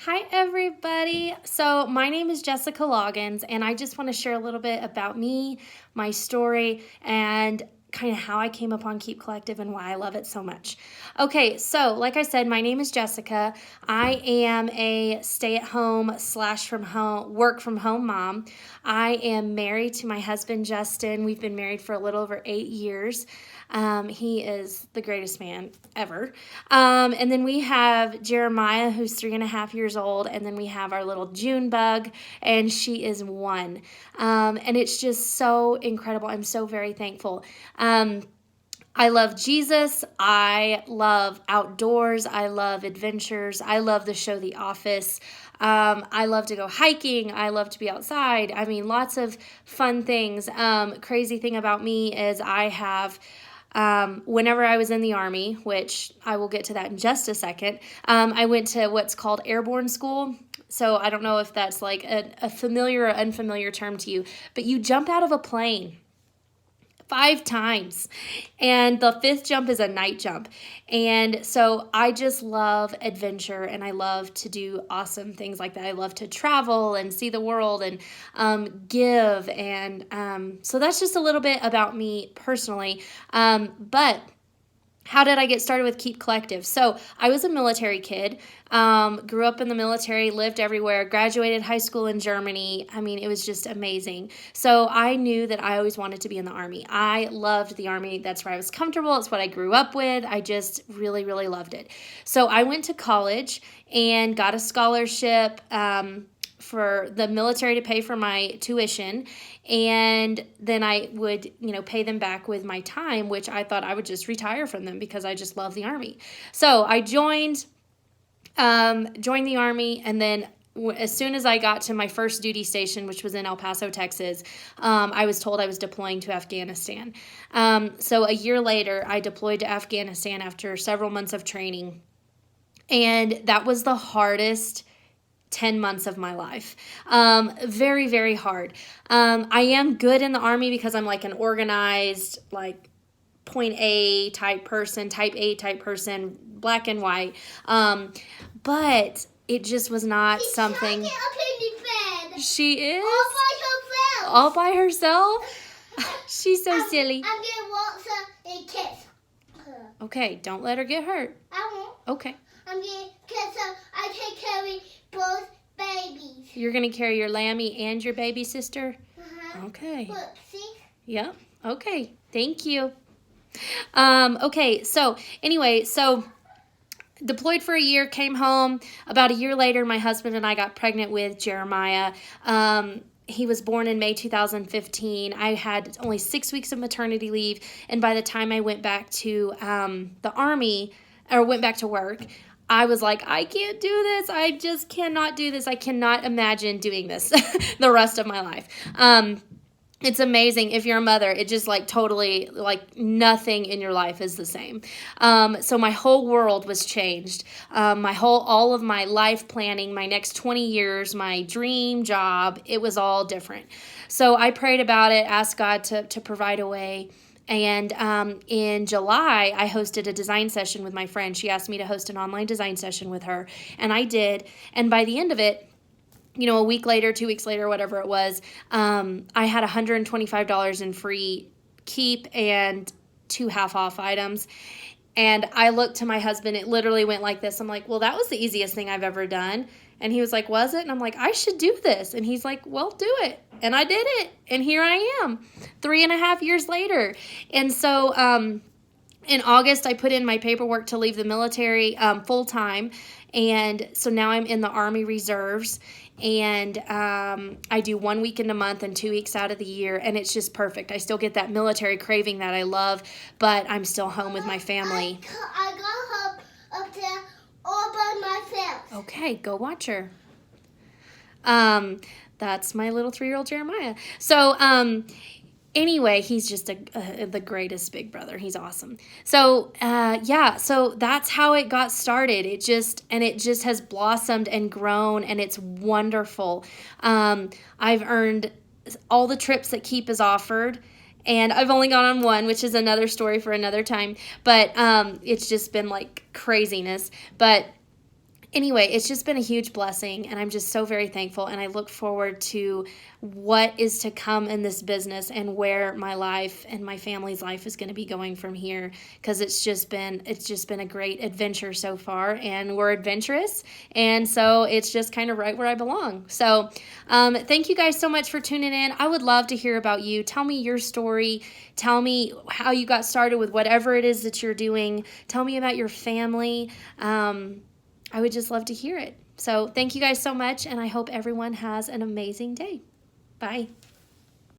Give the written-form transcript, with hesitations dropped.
Hi, everybody. So, my name is Jessica Loggins, and I just want to share a little bit about me, my story, and kind of how I came upon Keep Collective and why I love it so much. Okay, so like I said, my name is Jessica. I am a stay-at-home slash from home work from home mom. I am married to my husband Justin. We've been married for a little over 8 years. He is the greatest man ever. And then we have Jeremiah, who's 3.5 years old, and then we have our little June bug, and she is 1. And it's just so incredible. I'm so very thankful. I love Jesus. I love outdoors. I love adventures. I love the show The Office. I love to go hiking. I love to be outside. I mean, lots of fun things. Crazy thing about me is I have whenever I was in the Army, which I will get to that in just a second, I went to what's called airborne school. So I don't know if that's like a familiar or unfamiliar term to you, but you jump out of a plane 5 times, and the 5th jump is a night jump. And so I just love adventure, and I love to do awesome things like that. I love to travel and see the world and give, and so that's just a little bit about me personally. But how did I get started with Keep Collective? So I was a military kid, grew up in the military, lived everywhere, graduated high school in Germany. I mean, it was just amazing. So I knew that I always wanted to be in the Army. I loved the Army. That's where I was comfortable. It's what I grew up with. I just really, really loved it. So I went to college and got a scholarship for the military to pay for my tuition, and then I would, pay them back with my time, which I thought I would just retire from them because I just love the Army. So I joined the Army, and then as soon as I got to my first duty station, which was in El Paso, Texas, I was told I was deploying to Afghanistan. So a year later, I deployed to Afghanistan after several months of training, and that was the hardest 10 months of my life. Very, very hard. I am good in the Army because I'm like an organized, like point A type person, type A type person, black and white. But it just was not something. Up in the bed. She is All by herself. all by herself. She's so silly. I'm gonna walk her and kiss her. Okay, don't let her get hurt. I won't. Okay. I'm gonna kiss her. I take care of both babies. You're going to carry your Lammy and your baby sister? Uh-huh. Okay. Look, see? Yep. Okay. Thank you. Okay. So anyway, deployed for a year, came home. About a year later, my husband and I got pregnant with Jeremiah. He was born in May 2015. I had only 6 weeks of maternity leave. And by the time I went back to the Army, or went back to work, I was like, I can't do this. I just cannot do this. I cannot imagine doing this the rest of my life. It's amazing if you're a mother. It just like totally, like nothing in your life is the same. So my whole world was changed. All of my life planning, my next 20 years, my dream job, it was all different. So I prayed about it, asked God to provide a way. And in July, I hosted a design session with my friend. She asked me to host an online design session with her, and I did. And by the end of it, a week later, 2 weeks later, whatever it was, I had $125 in free Keep and 2 half-off items. And I looked to my husband. It literally went like this. I'm like, well, that was the easiest thing I've ever done. And he was like, was it? And I'm like, I should do this. And he's like, well, do it. And I did it. And here I am 3.5 years later. And so in August, I put in my paperwork to leave the military full time. And so now I'm in the Army Reserves. And I do 1 weekend a month and 2 weeks out of the year. And it's just perfect. I still get that military craving that I love, but I'm still home with my family. I got her up there all by myself. Okay, go watch her. That's my little 3-year-old Jeremiah. So, anyway, he's just the greatest big brother. He's awesome. So, so that's how it got started. It just has blossomed and grown, and it's wonderful. I've earned all the trips that Keep has offered, and I've only gone on one, which is another story for another time. But it's just been like craziness. But anyway, it's just been a huge blessing, and I'm just so very thankful, and I look forward to what is to come in this business and where my life and my family's life is going to be going from here, because it's just been a great adventure so far, and we're adventurous, and so it's just kind of right where I belong. So thank you guys so much for tuning in. I would love to hear about you. Tell me your story. Tell me how you got started with whatever it is that you're doing. Tell me about your family. I would just love to hear it. So thank you guys so much, and I hope everyone has an amazing day. Bye.